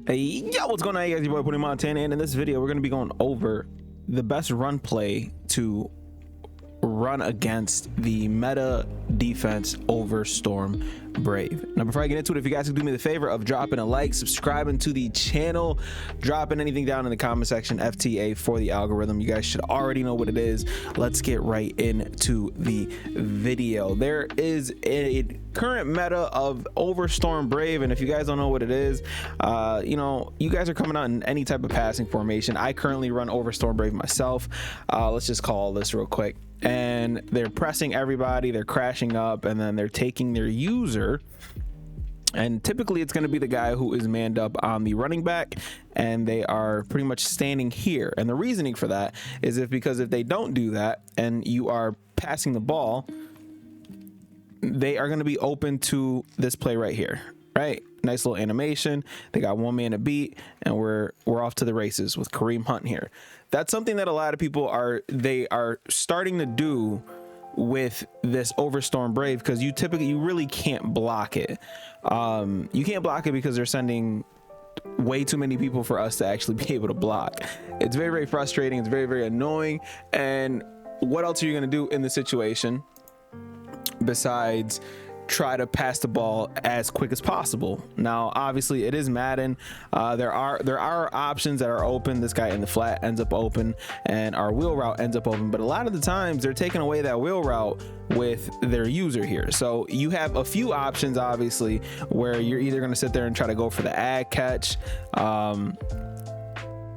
Hey, yo, what's going on, you guys? Your boy Putty Montana, and in this video, we're going to be going over the best run play to run against the meta defense over Storm Brave. Now, before I get into it, if you guys could do me the favor of dropping a like, subscribing to the channel, dropping anything down in the comment section, FTA for the algorithm. You guys should already know what it is. Let's get right into the video. There is a current meta of over Storm Brave, and if you guys don't know what it is, you know, you guys are coming out in any type of passing formation. I currently run over Storm Brave myself. Let's just call this real quick. And they're pressing everybody, they're crashing up, and then they're taking their user, and typically it's going to be the guy who is manned up on the running back, and they are pretty much standing here. And the reasoning for that is because if they don't do that and you are passing the ball, they are going to be open to this play right here. Right, nice little animation. They got one man to beat, and we're off to the races with Kareem Hunt here. That's something that a lot of people are starting to do with this over Storm Brave, because you really can't block it. You can't block it because they're sending way too many people for us to actually be able to block. It's very, very frustrating. It's very, very annoying. And what else are you going to do in the situation besides try to pass the ball as quick as possible? Now, obviously, it is Madden. There are options that are open. This guy in the flat ends up open, and our wheel route ends up open. But a lot of the times, they're taking away that wheel route with their user here. So you have a few options, obviously, where you're either going to sit there and try to go for the ag catch.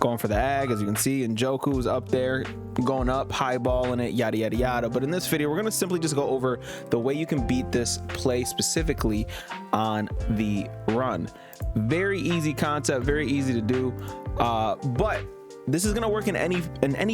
Going for the ag, as you can see, and Joku's up there going up, highballing it, yada yada yada. But in this video, we're going to simply just go over the way you can beat this play specifically on the run. Very easy concept, very easy to do, but this is going to work in any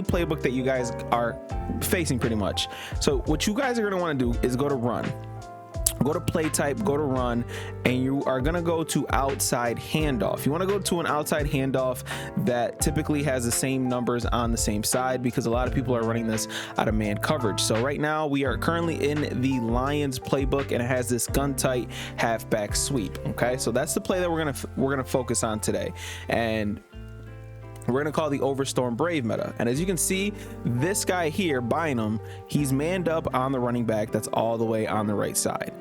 playbook that you guys are facing pretty much. So what you guys are going to want to do is go to run, go to play type, go to run, and you are going to go to outside handoff. You want to go to an outside handoff that typically has the same numbers on the same side, because a lot of people are running this out of man coverage. So right now we are currently in the Lions playbook, and it has this gun tight halfback sweep. Okay, so that's the play that we're gonna focus on today, and we're going to call the over Storm Brave meta. And as you can see, this guy here, Bynum, he's manned up on the running back that's all the way on the right side.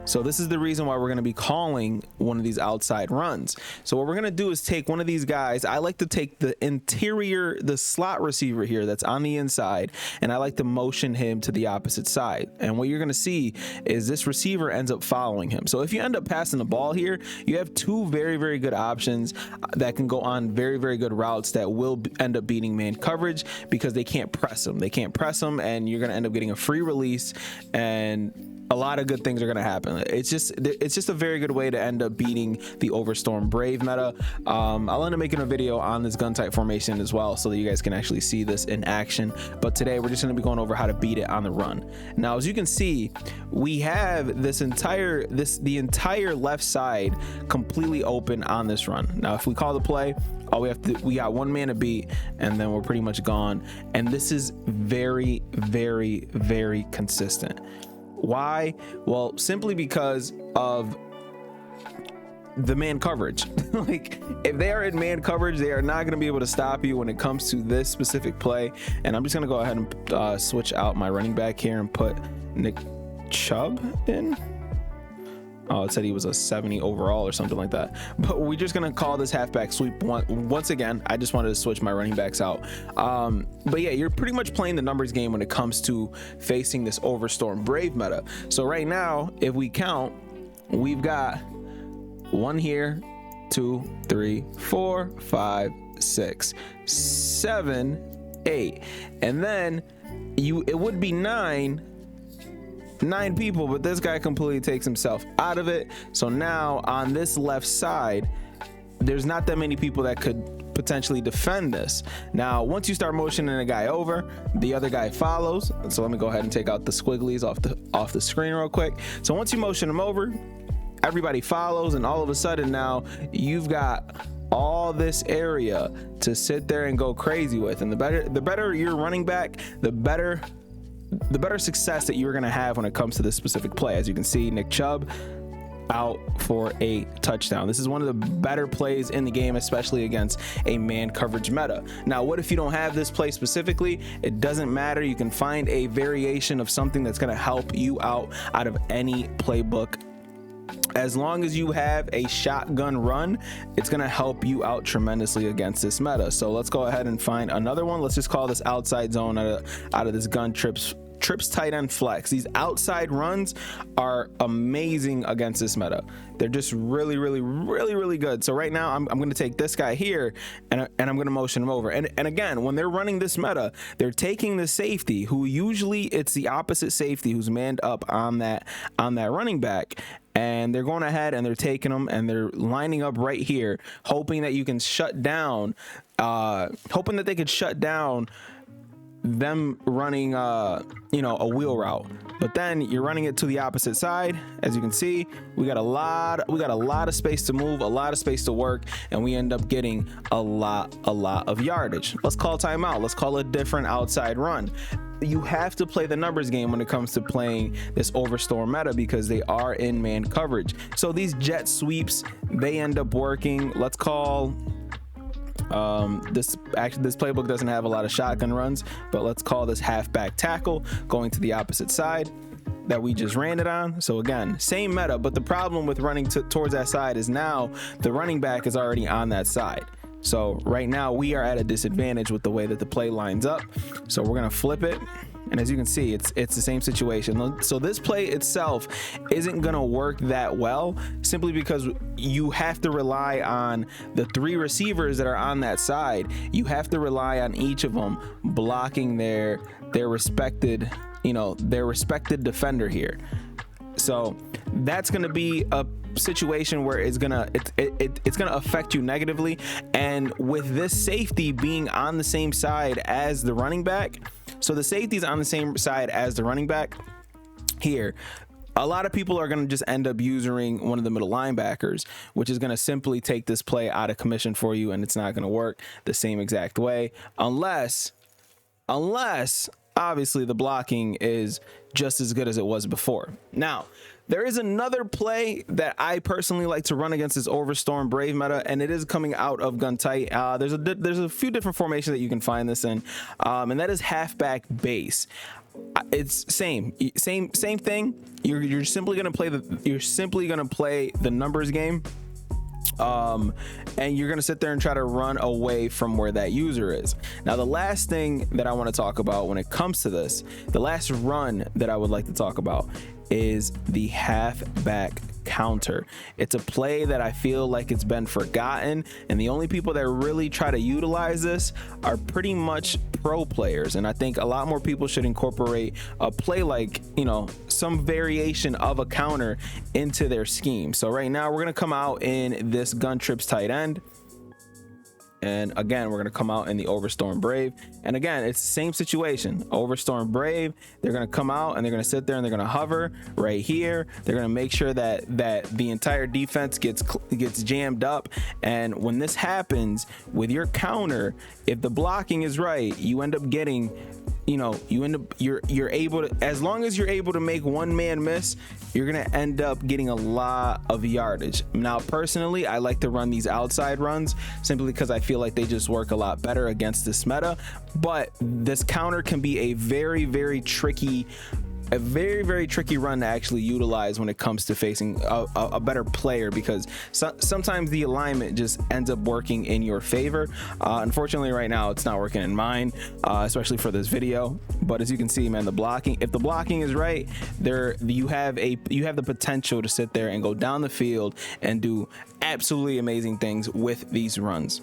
So this is the reason why we're going to be calling one of these outside runs. So what we're going to do is take one of these guys. I like to take the interior, the slot receiver here that's on the inside, and I like to motion him to the opposite side. And what you're going to see is this receiver ends up following him. So if you end up passing the ball here, you have two very, very good options that can go on very, very good routes that will end up beating man coverage, because they can't press them. They can't press them, and you're going to end up getting a free release, and a lot of good things are going to happen. It's just a very good way to end up beating the over Storm Brave meta. I'll end up making a video on this gun type formation as well, so that you guys can actually see this in action. But today we're just going to be going over how to beat it on the run. Now, as you can see, we have the entire left side completely open on this run. Now, if we call the play, we got one man to beat, and then we're pretty much gone. And this is very, very, very consistent. Why? Well, simply because of the man coverage. Like, if they are in man coverage, they are not going to be able to stop you when it comes to this specific play. And I'm just going to go ahead and switch out my running back here and put Nick Chubb in. Oh, it said he was a 70 overall or something like that. But we're just going to call this halfback sweep once again. I just wanted to switch my running backs out. But yeah, you're pretty much playing the numbers game when it comes to facing this over Storm Brave meta. So right now, if we count, we've got 1 here, 2, 3, 4, 5, 6, 7, 8. And then it would be 9 people, but this guy completely takes himself out of it. So now on this left side, there's not that many people that could potentially defend this. Now, once you start motioning a guy over, the other guy follows. So let me go ahead and take out the squigglies off the screen real quick. So once you motion him over, everybody follows, and all of a sudden now you've got all this area to sit there and go crazy with. And the better your running back, the better success that you're going to have when it comes to this specific play. As you can see, Nick Chubb out for a touchdown. This is one of the better plays in the game, especially against a man coverage meta. Now, what if you don't have this play specifically? It doesn't matter. You can find a variation of something that's going to help you out of any playbook. As long as you have a shotgun run, it's going to help you out tremendously against this meta. So let's go ahead and find another one. Let's just call this outside zone out of this gun trips tight end flex. These outside runs are amazing against this meta. They're just really good. So right now I'm going to take this guy here and I'm going to motion him over. And again, when they're running this meta, they're taking the safety, who usually it's the opposite safety who's manned up on that running back, and they're going ahead and they're taking them and they're lining up right here, hoping that you can shut down, hoping that they could shut down them running a wheel route. But then you're running it to the opposite side. As you can see, we got a lot of space to move, a lot of space to work, and we end up getting a lot of yardage. Let's call timeout. Let's call a different outside run. You have to play the numbers game when it comes to playing this overstorm meta, because they are in man coverage. So these jet sweeps, they end up working. Let's call this playbook doesn't have a lot of shotgun runs, but let's call this halfback tackle, going to the opposite side that we just ran it on. So again, same meta, but the problem with running towards that side is now the running back is already on that side. So right now we are at a disadvantage with the way that the play lines up. So we're gonna flip it, and as you can see, it's the same situation. So this play itself isn't gonna work that well, simply because you have to rely on the 3 receivers that are on that side. You have to rely on each of them blocking their respected defender here. So that's gonna be a situation where it's gonna affect you negatively. And with this safety being on the same side as the running back, so the safety is on the same side as the running back here, a lot of people are going to just end up using one of the middle linebackers, which is going to simply take this play out of commission for you, and it's not going to work the same exact way unless obviously the blocking is just as good as it was before. Now, there is another play that I personally like to run against this Overstorm Brave meta, and it is coming out of gun tight. There's a few different formations that you can find this in, and that is halfback base. It's same thing. You're simply gonna play the numbers game. And you're gonna sit there and try to run away from where that user is. Now, the last thing that I want to talk about when it comes to this, the last run that I would like to talk about, is the halfback counter. It's a play that I feel like it's been forgotten, and the only people that really try to utilize this are pretty much pro players. And I think a lot more people should incorporate a play like, some variation of a counter into their scheme. So right now we're going to come out in this gun trips tight end. And again, we're going to come out in the Overstorm Brave. And again, it's the same situation. Overstorm Brave, they're going to come out and they're going to sit there and they're going to hover right here. They're going to make sure that the entire defense gets jammed up. And when this happens with your counter, if the blocking is right, you end up getting, you're able to, as long as you're able to make one man miss, you're going to end up getting a lot of yardage. Now, personally, I like to run these outside runs simply because I feel like they just work a lot better against this meta. But this counter can be a very tricky run to actually utilize when it comes to facing a better player, because sometimes the alignment just ends up working in your favor. Unfortunately, right now it's not working in mine, especially for this video. But as you can see, man, if the blocking is right, you have the potential to sit there and go down the field and do absolutely amazing things with these runs.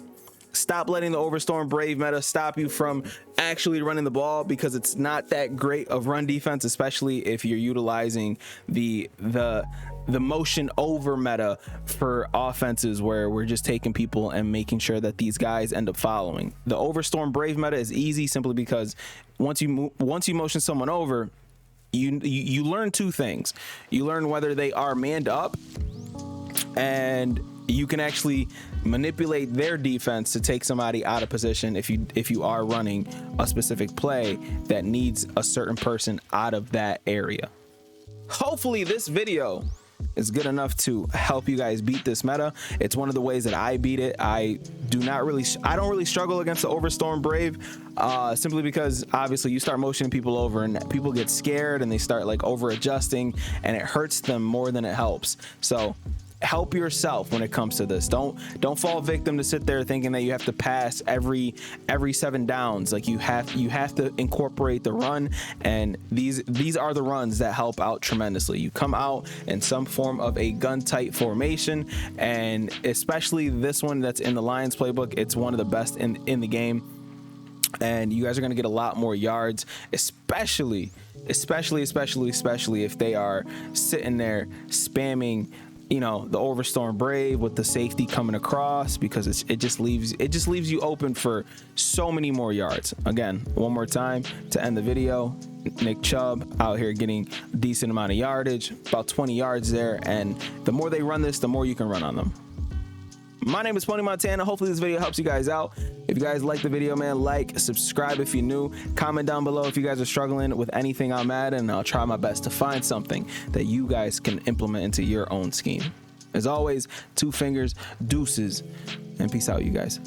Stop letting the Overstorm Brave meta stop you from actually running the ball, because it's not that great of run defense, especially if you're utilizing the motion over meta for offenses where we're just taking people and making sure that these guys end up following. The Overstorm Brave meta is easy simply because once you motion someone over, you learn 2 things. You learn whether they are manned up, and you can actually manipulate their defense to take somebody out of position if you are running a specific play that needs a certain person out of that area. Hopefully this video is good enough to help you guys beat this meta. It's one of the ways that I beat it. I don't really struggle against the Overstorm Brave, simply because obviously you start motioning people over and people get scared and they start like over adjusting, and it hurts them more than it helps. So help yourself when it comes to this. Don't fall victim to sit there thinking that you have to pass every 7 downs. Like you have to incorporate the run, and these are the runs that help out tremendously. You come out in some form of a gun tight formation, and especially this one that's in the Lions playbook, it's one of the best in the game, and you guys are going to get a lot more yards, especially if they are sitting there spamming, you know, the Overstorm Brave with the safety coming across, because it just leaves you open for so many more yards. Again, one more time to end the video, Nick Chubb out here getting a decent amount of yardage, about 20 yards there, and the more they run this, the more you can run on them. My name is Pony Montana. Hopefully this video helps you guys out. If you guys like the video, man, like, subscribe if you're new, comment down below if you guys are struggling with anything on Madden, and I'll try my best to find something that you guys can implement into your own scheme. As always, 2 fingers, deuces, and peace out, you guys.